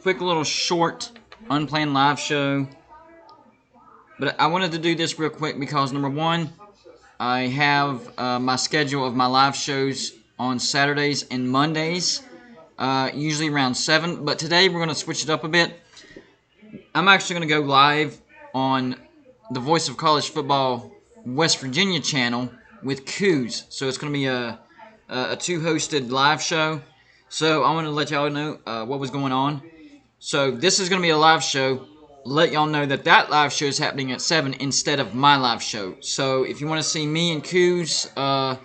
quick little short unplanned live show. But I wanted to do this real quick because, number one, I have my schedule of my live shows on Saturdays and Mondays, usually around 7. But today we're going to switch it up a bit. I'm actually going to go live on the Voice of College Football West Virginia channel with Coos. So it's going to be a two-hosted live show. So I want to let y'all know what was going on. So this is going to be a live show. Let y'all know that live show is happening at 7 instead of my live show. So if you want to see me and Coos talk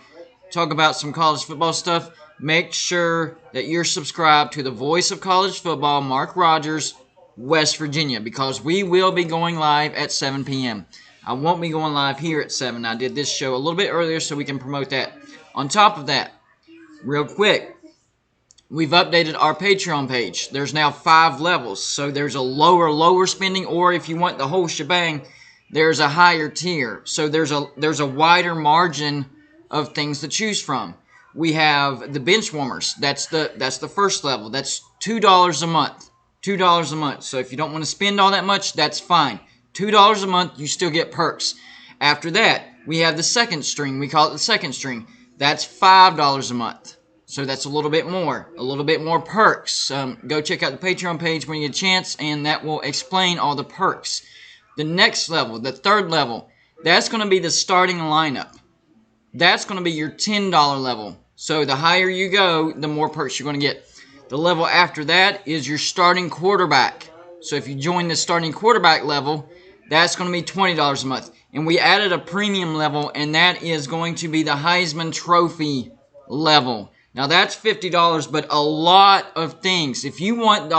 about some college football stuff, make sure that you're subscribed to the Voice of College Football, Mark Rogers, West Virginia, because we will be going live at 7 p.m. I won't be going live here at 7. I did this show a little bit earlier so we can promote that. On top of that, real quick, we've updated our Patreon page. There's now 5 levels. So there's a lower spending, or if you want the whole shebang, there's a higher tier. So there's a wider margin of things to choose from. We have the bench warmers. That's the first level. That's $2 a month. $2 a month. So if you don't want to spend all that much, that's fine. $2 a month, you still get perks. After that, we have the second string. We call it the second string. That's $5 a month. So that's a little bit more perks. Go check out the Patreon page when you get a chance, and that will explain all the perks. The next level, the third level, that's going to be the starting lineup. That's going to be your $10 level. So the higher you go, the more perks you're going to get. The level after that is your starting quarterback. So if you join the starting quarterback level, that's going to be $20 a month. And we added a premium level, and that is going to be the Heisman Trophy level. Now that's $50, but a lot of things. If you want the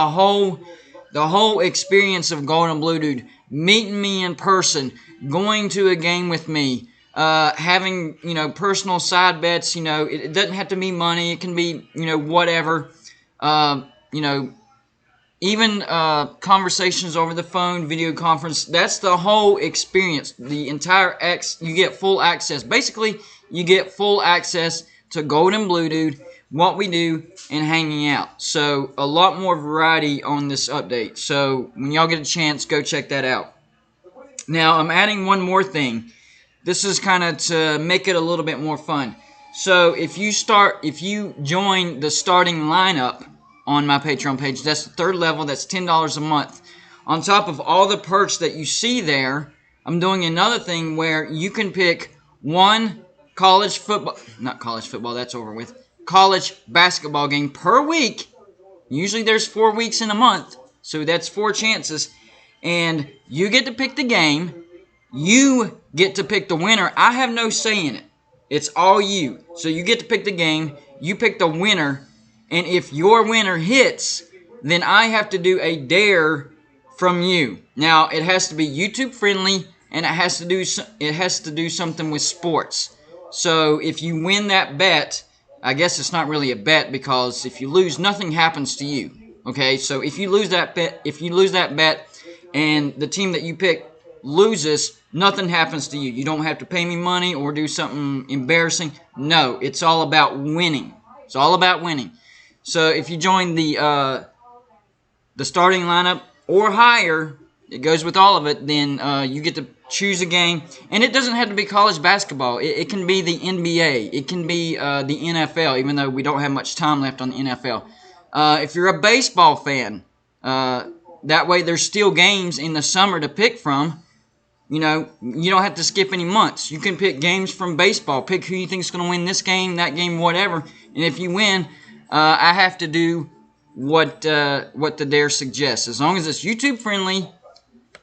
whole experience of Golden Blue Dude, meeting me in person, going to a game with me, having personal side bets, it doesn't have to be money. It can be whatever. Even conversations over the phone, video conference. That's the whole experience. The entire you get full access. Basically, you get full access to Golden Blue Dude, what we do, and hanging out. So a lot more variety on this update. So when y'all get a chance, go check that out. Now I'm adding one more thing. This is kind of to make it a little bit more fun. So if you join the starting lineup on my Patreon page, that's the third level, that's $10 a month. On top of all the perks that you see there, I'm doing another thing where you can pick one college basketball game per week. Usually there's 4 weeks in a month, so that's 4 chances. And you get to pick the game. You get to pick the winner. I have no say in it. It's all you. So you get to pick the game. You pick the winner. And if your winner hits, then I have to do a dare from you. Now, it has to be YouTube friendly, and it has to do something with sports. So if you win that bet, I guess it's not really a bet, because if you lose, nothing happens to you. Okay, so if you lose that bet, and the team that you pick loses, nothing happens to you. You don't have to pay me money or do something embarrassing. No, it's all about winning. It's all about winning. So if you join the starting lineup or higher, it goes with all of it, then you get to choose a game. And it doesn't have to be college basketball. It can be the NBA. It can be the NFL, even though we don't have much time left on the NFL. If you're a baseball fan, that way there's still games in the summer to pick from. You don't have to skip any months. You can pick games from baseball. Pick who you think is going to win this game, that game, whatever. And if you win, I have to do what the dare suggests, as long as it's YouTube friendly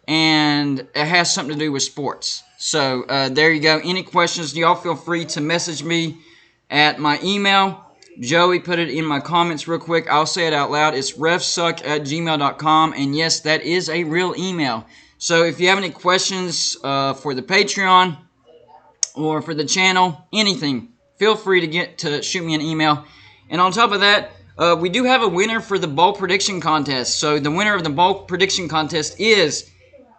and it has something to do with sports. So there you go. Any questions, y'all feel free to message me at my email. Joey put it in my comments real quick. I'll say it out loud. It's refsuck@gmail.com, and yes, that is a real email. So if you have any questions for the Patreon or for the channel, anything, feel free to shoot me an email. And on top of that, we do have a winner for the bowl prediction contest. So the winner of the bowl prediction contest is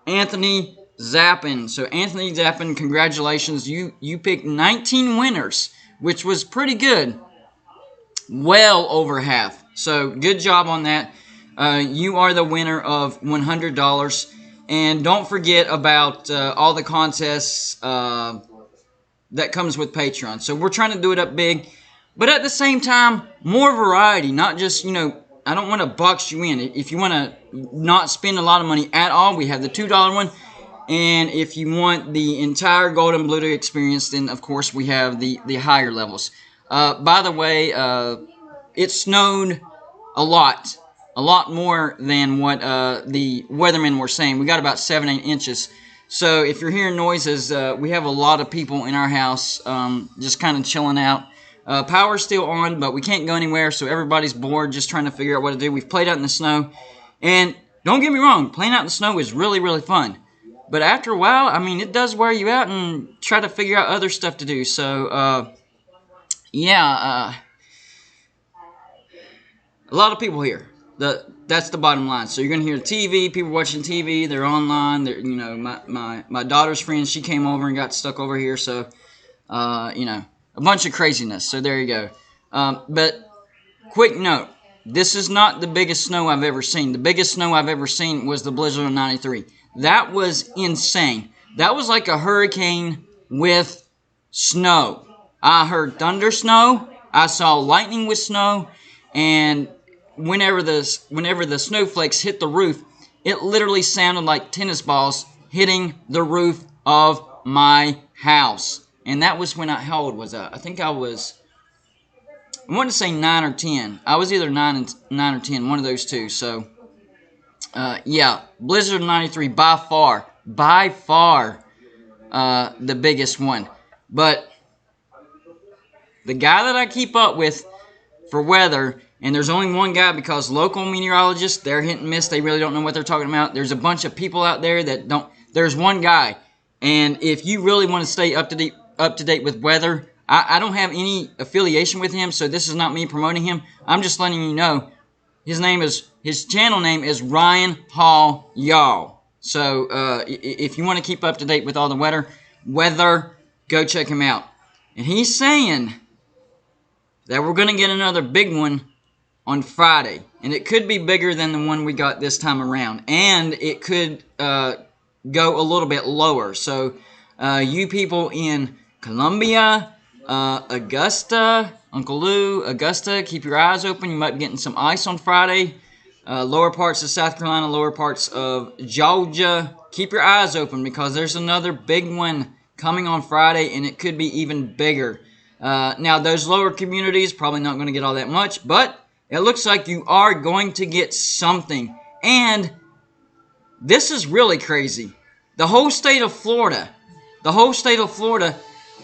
Anthony Zappin. So Anthony Zappin, congratulations. You picked 19 winners, which was pretty good. Well over half. So good job on that. you are the winner of $100. And don't forget about all the contests that comes with Patreon. So we're trying to do it up big, but at the same time, more variety, not just, I don't want to box you in. If you want to not spend a lot of money at all, we have the $2 one. And if you want the entire Golden Bluto experience, then of course we have the higher levels. By the way, it snowed a lot more than what the weathermen were saying. We got about 7-8 inches. So if you're hearing noises, we have a lot of people in our house just kind of chilling out. Power's still on, but we can't go anywhere, so everybody's bored, just trying to figure out what to do. We've played out in the snow, and don't get me wrong, playing out in the snow is really, really fun. But after a while, I mean, it does wear you out and try to figure out other stuff to do. So, yeah, a lot of people here. That's the bottom line. So you're going to hear TV, people watching TV, they're online. They're, my daughter's friend, she came over and got stuck over here. So, a bunch of craziness. So there you go. But quick note, this is not the biggest snow I've ever seen. The biggest snow I've ever seen was the blizzard of '93. That was insane. That was like a hurricane with snow. I heard thunder snow. I saw lightning with snow. And whenever the snowflakes hit the roof, it literally sounded like tennis balls hitting the roof of my house. And that was when how old was I? I think I was, I wanted to say 9 or 10. I was either 9 or 10, one of those two. So, yeah, blizzard of '93 by far, the biggest one. But the guy that I keep up with for weather, and there's only one guy because local meteorologists, they're hit and miss. They really don't know what they're talking about. There's a bunch of people out there that don't. There's one guy, and if you really want to stay up to date with weather, I don't have any affiliation with him, so this is not me promoting him. I'm just letting you know. His channel name is Ryan Hall Y'all. So if you want to keep up to date with all the weather, go check him out. And he's saying that we're going to get another big one on Friday. And it could be bigger than the one we got this time around. And it could go a little bit lower. So you people in Columbia, Augusta, Uncle Lou, Augusta, keep your eyes open. You might be getting some ice on Friday. Lower parts of South Carolina, lower parts of Georgia. Keep your eyes open because there's another big one coming on Friday, and it could be even bigger. Now, those lower communities probably not going to get all that much, but it looks like you are going to get something. And this is really crazy. The whole state of Florida,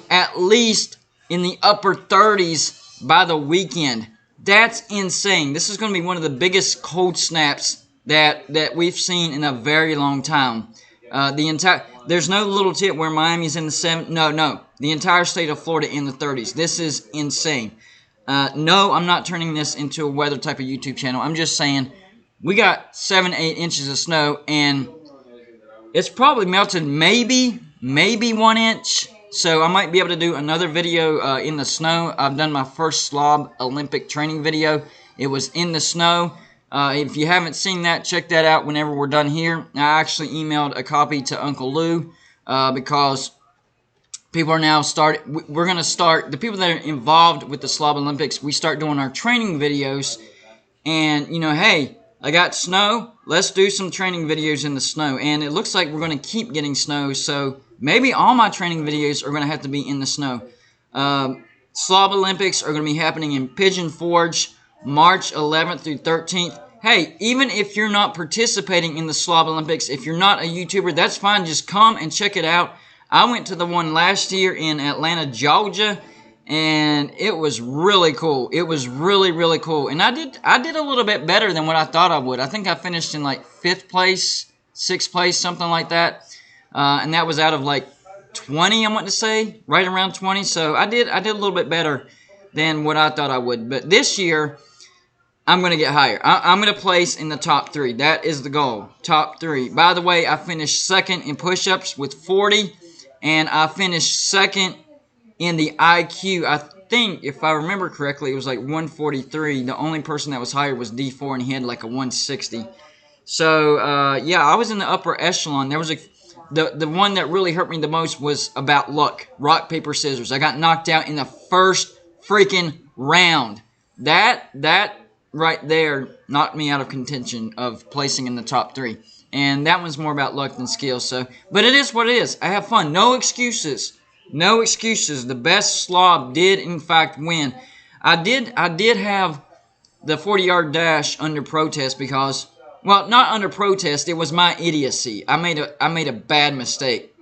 at least in the upper 30s by the weekend. That's insane. This is going to be one of the biggest cold snaps that we've seen in a very long time. There's no little tip where Miami's in the 7. No. The entire state of Florida in the 30s. This is insane. No, I'm not turning this into a weather type of YouTube channel. I'm just saying we got 7-8 inches of snow, and it's probably melted maybe 1 inch. So I might be able to do another video in the snow. I've done my first Slob Olympic training video. It was in the snow. If you haven't seen that, check that out whenever we're done here. I actually emailed a copy to Uncle Lou because people are now we're going to start, the people that are involved with the Slob Olympics, we start doing our training videos. And, hey, I got snow. Let's do some training videos in the snow. And it looks like we're going to keep getting snow, so maybe all my training videos are going to have to be in the snow. Slob Olympics are going to be happening in Pigeon Forge, March 11th through 13th. Hey, even if you're not participating in the Slob Olympics, if you're not a YouTuber, that's fine. Just come and check it out. I went to the one last year in Atlanta, Georgia, and it was really cool. It was really, really cool. And I did a little bit better than what I thought I would. I think I finished in like 5th place, 6th place, something like that. And that was out of like 20, I want to say, right around 20. So I did a little bit better than what I thought I would. But this year, I'm going to get higher. I'm going to place in the top 3. That is the goal, top 3. By the way, I finished 2nd in push-ups with 40, and I finished 2nd in the IQ. think, if I remember correctly, it was like 143. The only person that was higher was D4, and he had like a 160. So, yeah, I was in the upper echelon. There was the one that really hurt me the most was about luck. Rock, paper, scissors. I got knocked out in the first freaking round. That right there knocked me out of contention of placing in the top 3. And that one's more about luck than skill. So, but it is what it is. I have fun. No excuses. No excuses. The best slob did in fact win. I did have the 40-yard dash under protest because, well, not under protest. It was my idiocy. I made a bad mistake.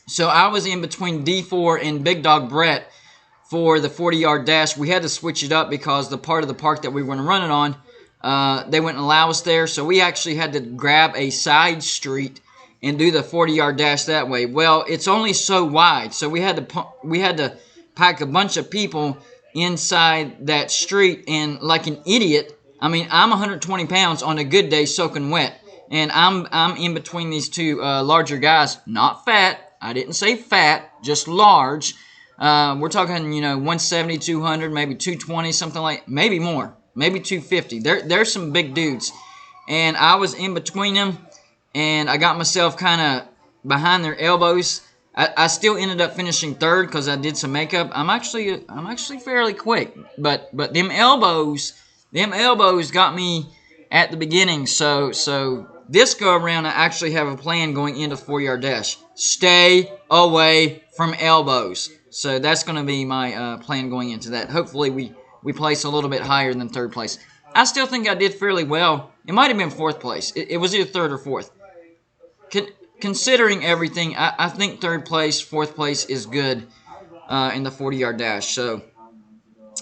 So I was in between D4 and Big Dog Brett for the 40-yard dash. We had to switch it up because the part of the park that we were going to run it on, they wouldn't allow us there. So we actually had to grab a side street and do the 40-yard dash that way. Well, it's only so wide, so we had to pack a bunch of people inside that street, and like an idiot, I mean, I'm 120 pounds on a good day soaking wet, and I'm in between these two larger guys, not fat. I didn't say fat, just large. We're talking, 170, 200, maybe 220, something like, maybe more, maybe 250. There's some big dudes, and I was in between them, and I got myself kind of behind their elbows. I still ended up finishing third because I did some makeup. I'm actually fairly quick, but them elbows got me at the beginning. So this go around, I actually have a plan going into 4-yard dash. Stay away from elbows. So that's going to be my plan going into that. Hopefully we place a little bit higher than third place. I still think I did fairly well. It might have been fourth place. It was either third or fourth. Considering everything, I think third place, fourth place is good in the 40-yard dash. So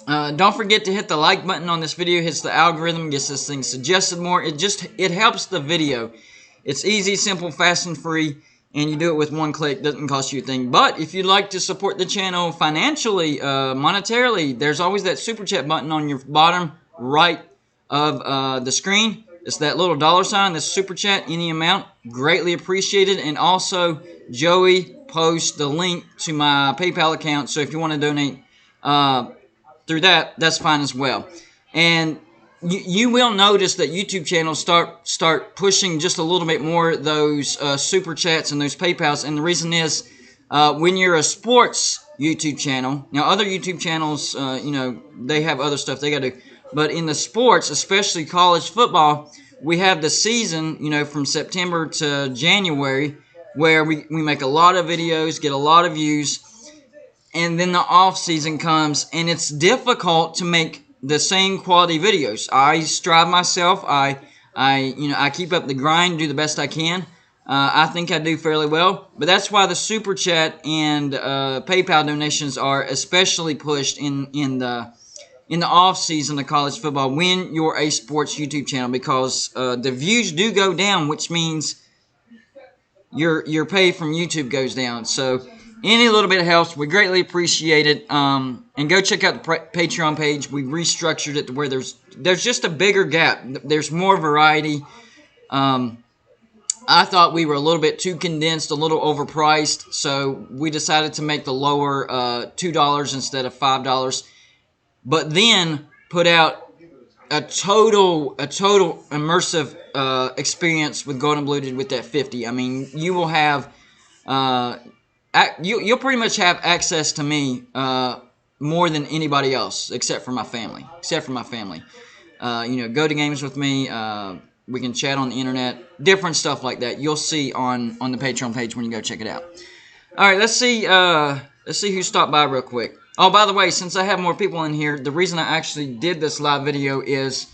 don't forget to hit the like button on this video. Hits the algorithm, gets this thing suggested more. It helps the video. It's easy, simple, fast, and free, and you do it with one click. Doesn't cost you a thing. But if you'd like to support the channel financially, monetarily, there's always that super chat button on your bottom right of the screen. It's that little $sign, this super chat, any amount, greatly appreciated. And also, Joey posts the link to my PayPal account, so if you want to donate through that, that's fine as well. And you will notice that YouTube channels start pushing just a little bit more those super chats and those PayPals. And the reason is, when you're a sports YouTube channel, now other YouTube channels, they have other stuff they got to do. But in the sports, especially college football, we have the season, from September to January, where we make a lot of videos, get a lot of views, and then the off season comes, and it's difficult to make the same quality videos. I strive myself. I keep up the grind, do the best I can. I think I do fairly well, but that's why the super chat and PayPal donations are especially pushed in the off season of college football when you're a sports YouTube channel, because the views do go down, which means your pay from YouTube goes down. So any little bit helps. We greatly appreciate it. And go check out the Patreon page. We restructured it to where there's just a bigger gap. There's more variety. I thought we were a little bit too condensed, a little overpriced, so we decided to make the lower $2 instead of $5. But then put out a total immersive experience with Golden Bluted with that 50. I mean, you will have you'll pretty much have access to me more than anybody else, except for my family. Go to games with me. We can chat on the internet, different stuff like that. You'll see on the Patreon page when you go check it out. All right, let's see who stopped by real quick. Oh, by the way, since I have more people in here, the reason I actually did this live video is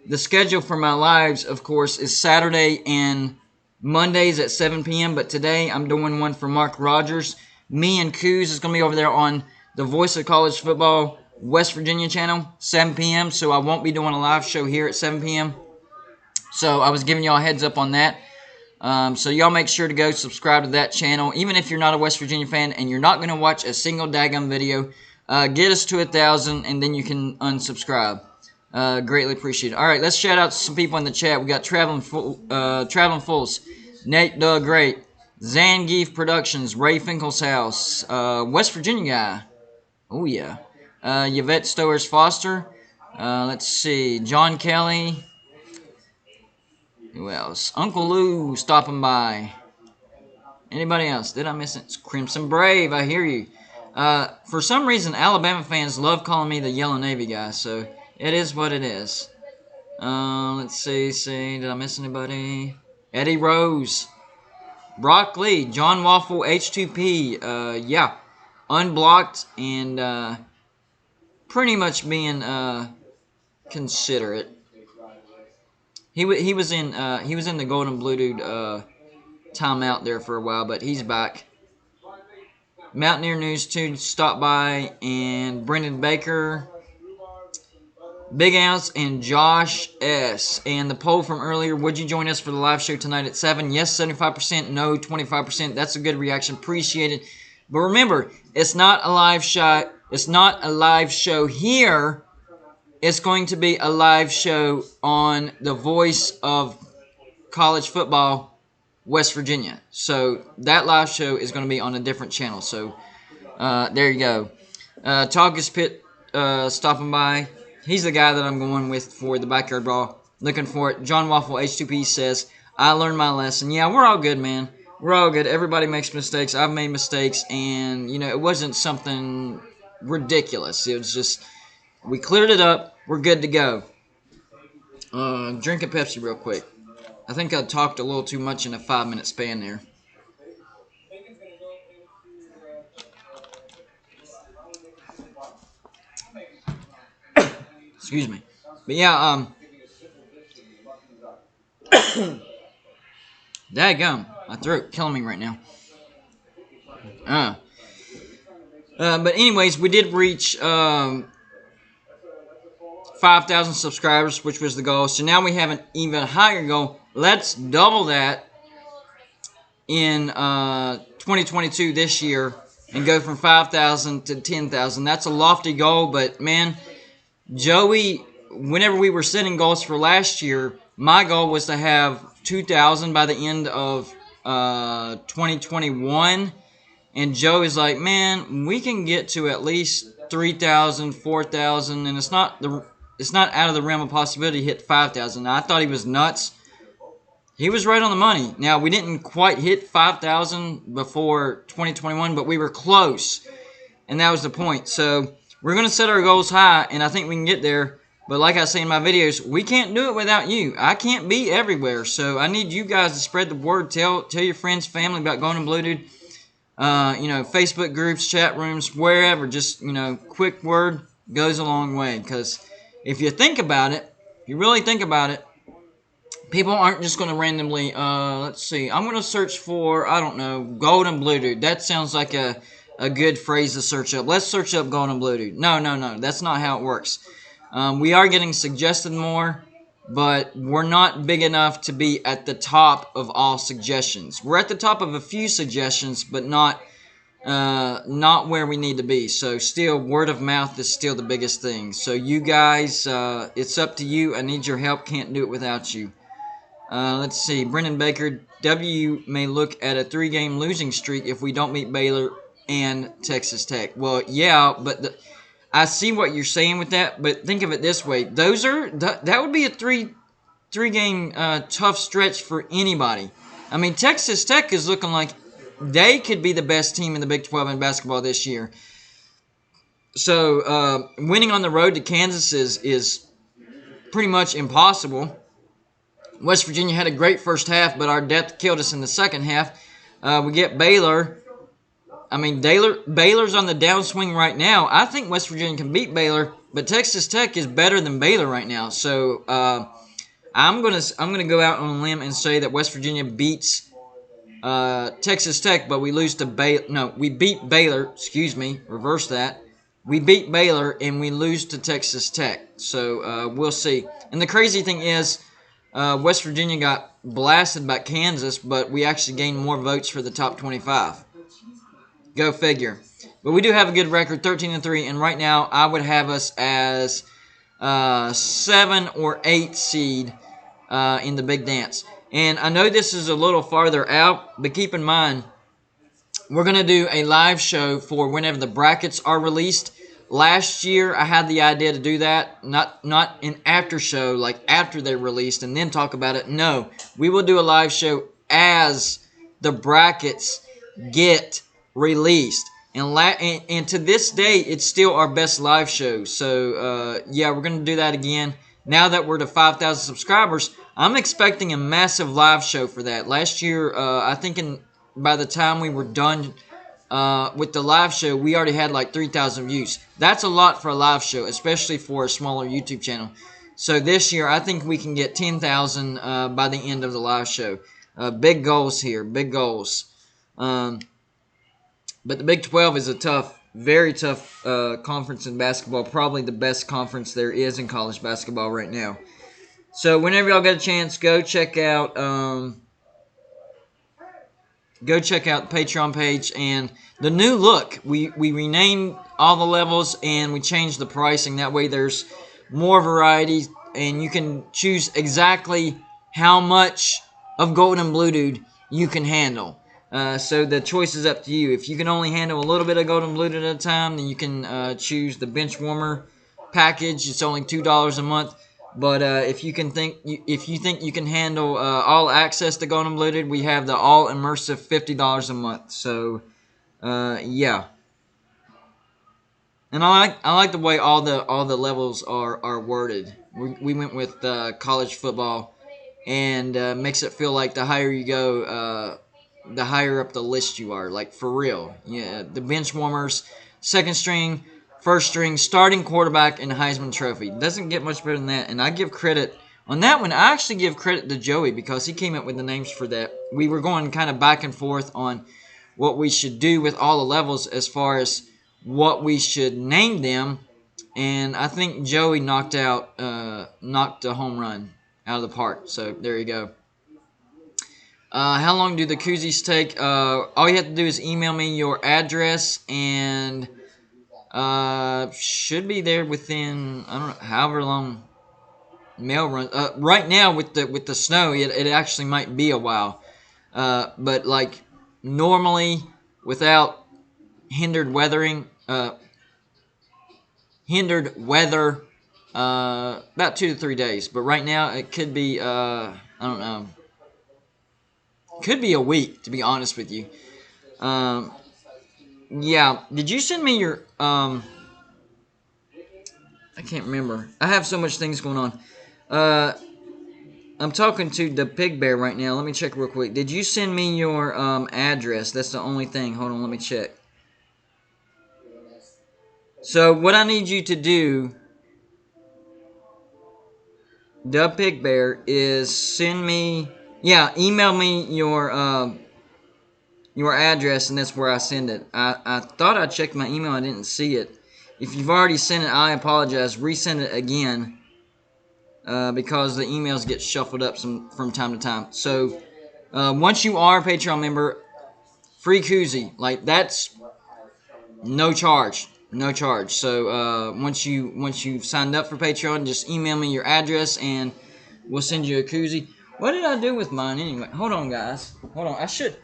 the schedule for my lives, of course, is Saturday and Mondays at 7 p.m., but today I'm doing one for Mark Rogers. Me and Coos is going to be over there on the Voice of College Football West Virginia channel, 7 p.m., so I won't be doing a live show here at 7 p.m. So I was giving y'all a heads up on that. So y'all make sure to go subscribe to that channel. Even if you're not a West Virginia fan and you're not going to watch a single daggum video, get us to 1,000 and then you can unsubscribe. Greatly appreciate it. All right, let's shout out to some people in the chat. We got Traveling Fools, Nate Doug Great, Zangief Productions, Ray Finkel's House, West Virginia guy. Oh yeah. Yvette Stowers Foster. Let's see, John Kelly. Who else? Uncle Lou stopping by. Anybody else? Did I miss it? It's Crimson Brave. I hear you. For some reason, Alabama fans love calling me the Yellow Navy guy, so it is what it is. Let's see. Did I miss anybody? Eddie Rose. Brock Lee. John Waffle H2P. Yeah. Unblocked and pretty much being considerate. He was in the Golden Blue Dude timeout there for a while, but he's back. Mountaineer News 2 stopped by, and Brendan Baker, Big Ounce, and Josh S. And the poll from earlier, would you join us for the live show tonight at 7? Yes, 75%. No, 25%. That's a good reaction. Appreciate it. But remember, it's not a live shot. It's not a live show here. It's going to be a live show on the Voice of College Football, West Virginia. So that live show is going to be on a different channel. So there you go. Tongass Pitt stopping by. He's the guy that I'm going with for the Backyard Brawl. Looking for it. John Waffle H2P says, I learned my lesson. Yeah, we're all good, man. We're all good. Everybody makes mistakes. I've made mistakes. And, you know, it wasn't something ridiculous. It was just, we cleared it up. We're good to go. Drink a Pepsi real quick. I think I talked a little too much in a 5-minute span there. Excuse me. But yeah, daggum, my throat killing me right now. But anyways, we did reach 5,000 subscribers, which was the goal. So now we have an even higher goal. Let's double that in 2022 this year and go from 5,000 to 10,000. That's a lofty goal, but man, Joey, whenever we were setting goals for last year, my goal was to have 2,000 by the end of 2021. And Joey's like, man, we can get to at least 3,000, 4,000, and it's not out of the realm of possibility to hit 5,000. I thought he was nuts. He was right on the money. Now, we didn't quite hit 5,000 before 2021, but we were close, and that was the point. So we're going to set our goals high, and I think we can get there. But like I say in my videos, we can't do it without you. I can't be everywhere, so I need you guys to spread the word. Tell your friends, family about Golden Blue Dude. You know, Facebook groups, chat rooms, wherever. Just, you know, quick word goes a long way. Because if you think about it, if you really think about it, people aren't just going to randomly, let's see, I'm going to search for, I don't know, Golden Blue Dude. That sounds like a good phrase to search up. Let's search up Golden Blue Dude. No. That's not how it works. We are getting suggested more, but we're not big enough to be at the top of all suggestions. We're at the top of a few suggestions, but not where we need to be. So still, word of mouth is still the biggest thing. So you guys, it's up to you. I need your help. Can't do it without you. Let's see. Brendan Baker, W may look at a 3-game losing streak if we don't beat Baylor and Texas Tech. Well, yeah, but I see what you're saying with that, but think of it this way. That would be a three-game tough stretch for anybody. I mean, Texas Tech is looking like they could be the best team in the Big 12 in basketball this year. So winning on the road to Kansas is pretty much impossible. West Virginia had a great first half, but our depth killed us in the second half. We get Baylor. I mean, Baylor's on the downswing right now. I think West Virginia can beat Baylor, but Texas Tech is better than Baylor right now. So I'm gonna go out on a limb and say that West Virginia beats Texas Tech, but we lose to Baylor. No, we beat Baylor. Excuse me, reverse that. We beat Baylor and we lose to Texas Tech. So we'll see. And the crazy thing is, West Virginia got blasted by Kansas, but we actually gained more votes for the top 25. Go figure. But we do have a good record, 13-3, and right now I would have us as 7 or 8 seed in the big dance. And I know this is a little farther out, but keep in mind, we're going to do a live show for whenever the brackets are released. Last year, I had the idea to do that, not an after show, like after they released and then talk about it. No, we will do a live show as the brackets get released. And to this day, it's still our best live show. So, yeah, we're going to do that again. Now that we're to 5,000 subscribers, I'm expecting a massive live show for that. Last year, I think by the time we were done with the live show, we already had like 3,000 views. That's a lot for a live show, especially for a smaller YouTube channel. So this year, I think we can get 10,000 by the end of the live show. Big goals here, big goals. But the Big 12 is a tough, very tough conference in basketball. Probably the best conference there is in college basketball right now. So whenever y'all get a chance, go check out the Patreon page and the new look. We renamed all the levels and we changed the pricing. That way there's more variety and you can choose exactly how much of Gold and Blue Dude you can handle. So the choice is up to you. If you can only handle a little bit of Gold and Blue Dude at a time, then you can choose the Bench Warmer package. It's only $2 a month. But if you think you can handle all access to Gold and Blue Dude, we have the all immersive $50 a month. So yeah. And I like the way all the levels are worded. We went with college football, and makes it feel like the higher you go, the higher up the list you are. Like for real. Yeah, the bench warmers, second string, first string, starting quarterback, and Heisman Trophy. Doesn't get much better than that. And I give credit on that one. I actually give credit to Joey because he came up with the names for that. We were going kind of back and forth on what we should do with all the levels as far as what we should name them, and I think Joey knocked a home run out of the park. So there you go. How long do the koozies take? All you have to do is email me your address, and should be there within, I don't know, however long mail run. Right now with the snow, it actually might be a while. But like normally without hindered weathering, about 2 to 3 days. But right now it could be I don't know, could be a week, to be honest with you. Yeah, did you send me your I can't remember. I have so much things going on. I'm talking to the Pig Bear right now. Let me check real quick. Did you send me your address? That's the only thing. Hold on, let me check. So what I need you to do, the Pig Bear, is send me, email me your address, and that's where I send it. I thought I checked my email. I didn't see it. If you've already sent it, I apologize. Resend it again because the emails get shuffled up from time to time. So once you are a Patreon member, free koozie. Like, that's no charge. No charge. So once you've signed up for Patreon, just email me your address, and we'll send you a koozie. What did I do with mine anyway? Hold on, guys. Hold on. I should...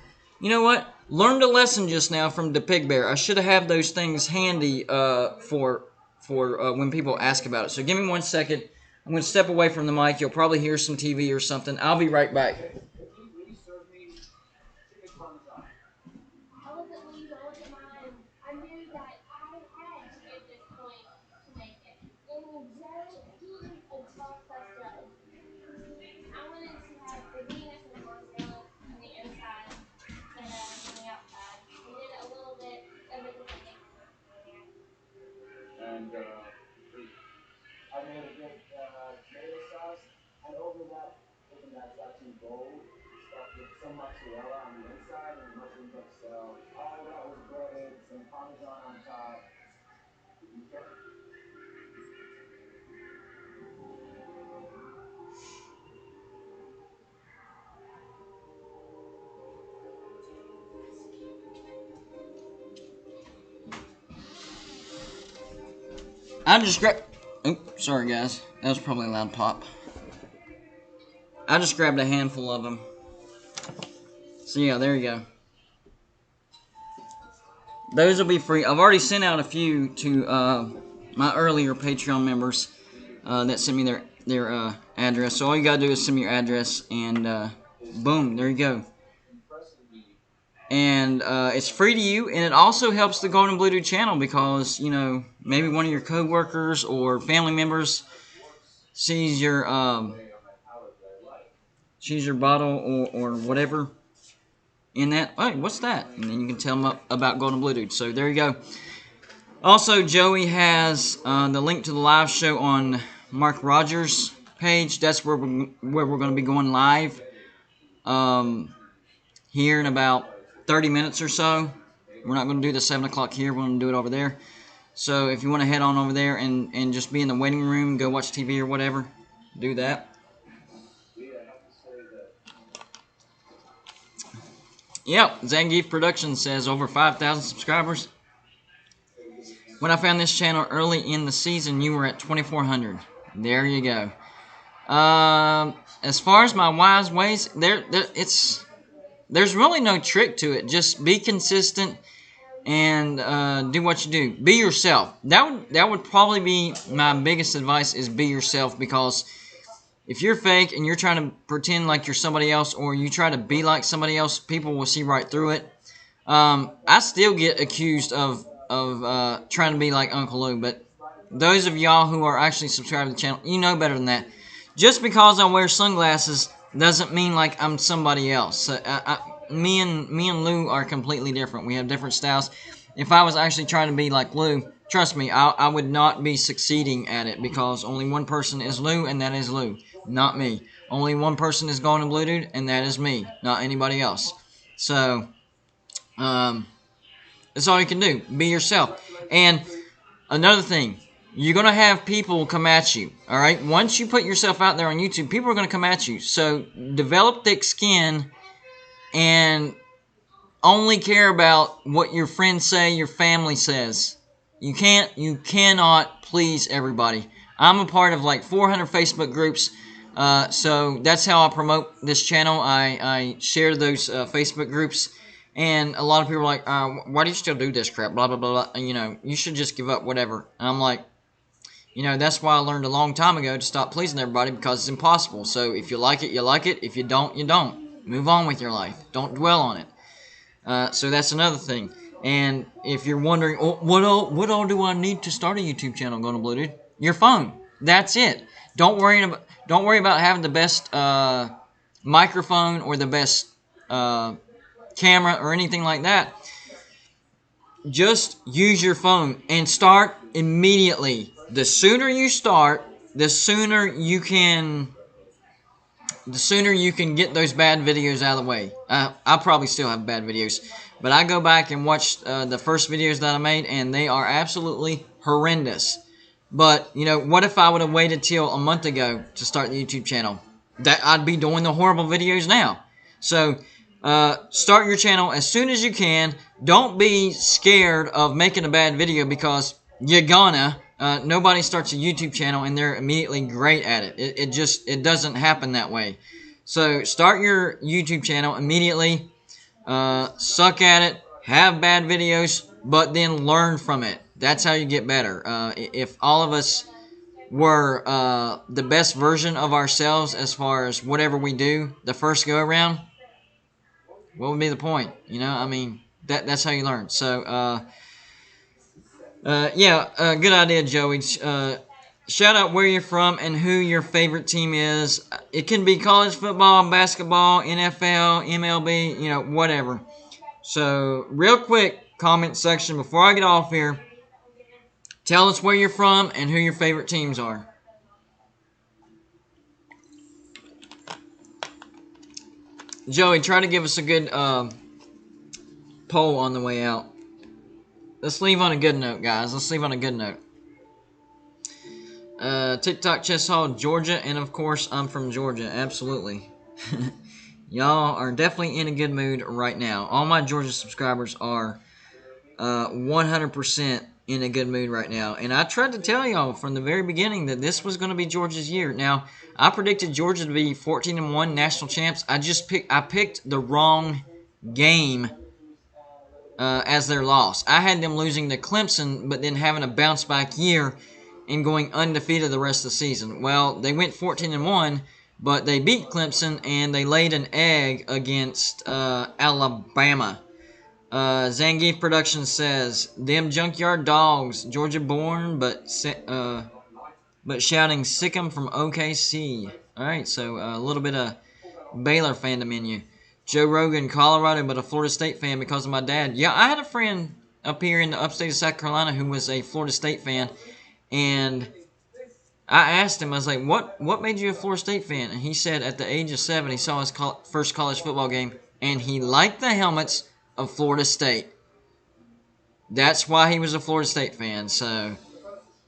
You know what? Learned a lesson just now from the Pig Bear. I should have those things handy for when people ask about it. So give me 1 second. I'm going to step away from the mic. You'll probably hear some TV or something. I'll be right back. I just grabbed... Oops, sorry guys. That was probably a loud pop. I just grabbed a handful of them. So yeah, there you go. Those will be free. I've already sent out a few to my earlier Patreon members that sent me their address. So all you gotta do is send me your address, and boom, there you go. And it's free to you, and it also helps the Golden Blue Dude channel because, you know, maybe one of your co-workers or family members sees your bottle or whatever in that. Hey, what's that? And then you can tell them about Golden Blue Dude. So there you go. Also, Joey has the link to the live show on Mark Rogers' page. That's where we're going to be going live here in about 30 minutes or so. We're not going to do the 7 o'clock here. We're going to do it over there. So if you want to head on over there and just be in the waiting room, go watch TV or whatever, do that. Yep, Zangief Productions says over 5,000 subscribers. When I found this channel early in the season, you were at 2,400. There you go. As far as my wise ways, there's really no trick to it. Just be consistent and do what you do. Be yourself. That would probably be my biggest advice, is be yourself, because if you're fake and you're trying to pretend like you're somebody else, or you try to be like somebody else, people will see right through it. I still get accused of trying to be like Uncle Lou, but those of y'all who are actually subscribed to the channel, you know better than that. Just because I wear sunglasses doesn't mean like I'm somebody else. Me and Lou are completely different. We have different styles. If I was actually trying to be like Lou, trust me, I would not be succeeding at it, because only one person is Lou, and that is Lou, not me. Only one person is Golden Blue Dude, and that is me, not anybody else. So, that's all you can do. Be yourself. And another thing, you're going to have people come at you, alright? Once you put yourself out there on YouTube, people are going to come at you. So, develop thick skin and only care about what your friends say, your family says. You cannot please everybody. I'm a part of like 400 Facebook groups, so that's how I promote this channel. I share those Facebook groups, and a lot of people are like, why do you still do this crap, blah, blah, blah, blah. You know, you should just give up, whatever. And I'm like, you know, that's why I learned a long time ago to stop pleasing everybody, because it's impossible. So if you like it, you like it. If you don't, you don't. Move on with your life. Don't dwell on it. So that's another thing. And if you're wondering, oh, what all do I need to start a YouTube channel, Golden Blue Dude? Your phone. That's it. Don't worry about having the best microphone or the best camera or anything like that. Just use your phone and start immediately. The sooner you start, the sooner you can get those bad videos out of the way. I probably still have bad videos, but I go back and watch the first videos that I made, and they are absolutely horrendous. But, you know, what if I would have waited till a month ago to start the YouTube channel? I'd be doing the horrible videos now. So, start your channel as soon as you can. Don't be scared of making a bad video, because you're gonna. Nobody starts a YouTube channel and they're immediately great at it. It doesn't happen that way. So start your YouTube channel immediately. Suck at it. Have bad videos, but then learn from it. That's how you get better. If all of us were the best version of ourselves as far as whatever we do the first go around, what would be the point? You know, I mean, that's how you learn. So, yeah, good idea, Joey. Shout out where you're from and who your favorite team is. It can be college football, basketball, NFL, MLB, you know, whatever. So, real quick, comment section before I get off here. Tell us where you're from and who your favorite teams are. Joey, try to give us a good poll on the way out. Let's leave on a good note, guys. Let's leave on a good note. TikTok, Chess Hall, Georgia, and of course, I'm from Georgia. Absolutely. Y'all are definitely in a good mood right now. All my Georgia subscribers are 100% in a good mood right now. And I tried to tell y'all from the very beginning that this was going to be Georgia's year. Now, I predicted Georgia to be 14-1 national champs. I picked the wrong game as their loss. I had them losing to Clemson, but then having a bounce back year and going undefeated the rest of the season. Well, they went 14-1, but they beat Clemson and they laid an egg against Alabama. Zangief Productions says, "Them junkyard dogs, Georgia born, but shouting sick 'em from OKC." All right, so a little bit of Baylor fandom in you. Joe Rogan, Colorado, but a Florida State fan because of my dad. Yeah, I had a friend up here in the upstate of South Carolina who was a Florida State fan, and I asked him, I was like, what made you a Florida State fan? And he said at the age of 7, he saw his first college football game, and he liked the helmets of Florida State. That's why he was a Florida State fan. So,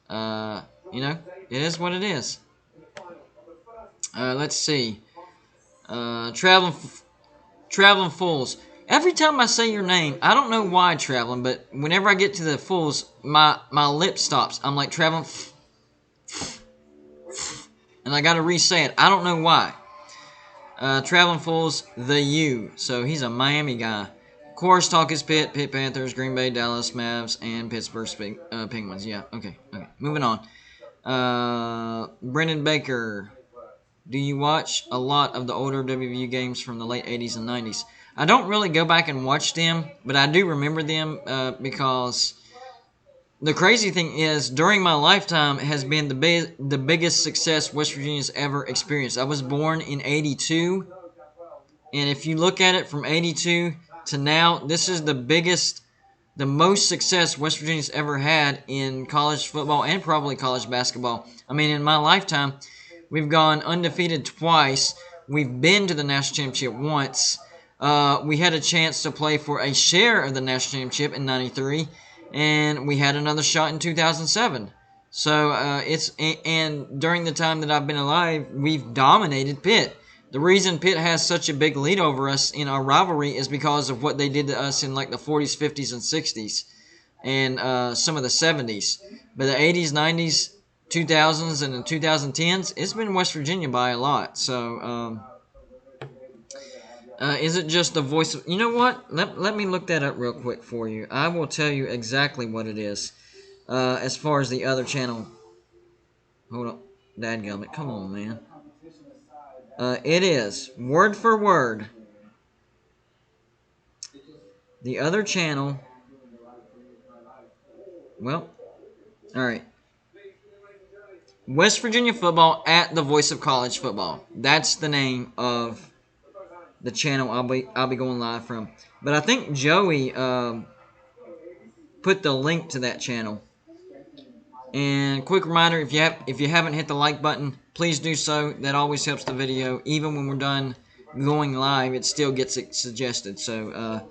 you know, it is what it is. Let's see. Traveling Fools. Every time I say your name, I don't know why, Traveling, but whenever I get to the Fools, my lip stops. I'm like, Traveling, and I got to re-say it. I don't know why. Traveling Fools, the U. So he's a Miami guy. Of course, talk is Pitt Panthers, Green Bay, Dallas Mavs, and Pittsburgh Penguins. Yeah, okay. Moving on. Brendan Baker. Do you watch a lot of the older WVU games from the late 80s and 90s? I don't really go back and watch them, but I do remember them because the crazy thing is, during my lifetime has been the biggest success West Virginia's ever experienced. I was born in 82, and if you look at it from 82 to now, this is the most success West Virginia's ever had in college football and probably college basketball. I mean, in my lifetime, we've gone undefeated twice. We've been to the national championship once. We had a chance to play for a share of the national championship in '93, and we had another shot in 2007. So and during the time that I've been alive, we've dominated Pitt. The reason Pitt has such a big lead over us in our rivalry is because of what they did to us in like the 40s, 50s, and 60s, and some of the 70s. But the 80s, 90s, 2000s, and the 2010s, it's been West Virginia by a lot. So, is it just the voice of... You know what? Let me look that up real quick for you. I will tell you exactly what it is. As far as the other channel... Hold on. Dadgummit. Come on, man. It is, word for word, the other channel... Well, alright. West Virginia Football at the Voice of College Football. That's the name of the channel I'll be going live from. But I think Joey put the link to that channel. And quick reminder, if you haven't hit the like button, please do so. That always helps the video. Even when we're done going live, it still gets it suggested. So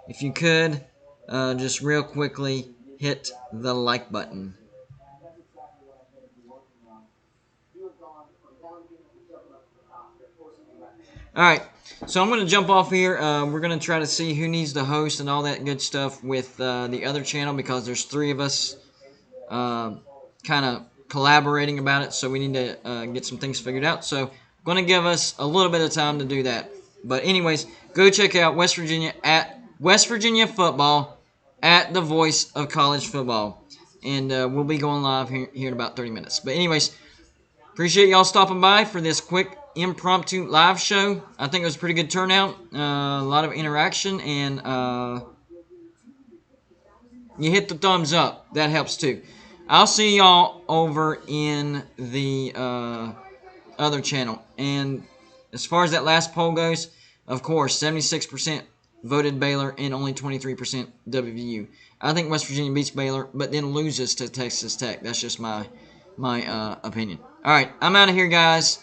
if you could, just real quickly hit the like button. Alright, so I'm going to jump off here. We're going to try to see who needs the host and all that good stuff with the other channel, because there's 3 of us kind of collaborating about it, so we need to get some things figured out. So I'm going to give us a little bit of time to do that. But anyways, go check out West Virginia Football at the Voice of College Football. And we'll be going live here in about 30 minutes. But anyways, appreciate y'all stopping by for this quick impromptu live show. I think it was a pretty good turnout. A lot of interaction, and you hit the thumbs up. That helps too. I'll see y'all over in the other channel. And as far as that last poll goes, of course, 76% voted Baylor and only 23% WVU. I think West Virginia beats Baylor, but then loses to Texas Tech. That's just my opinion. All right, I'm out of here, guys.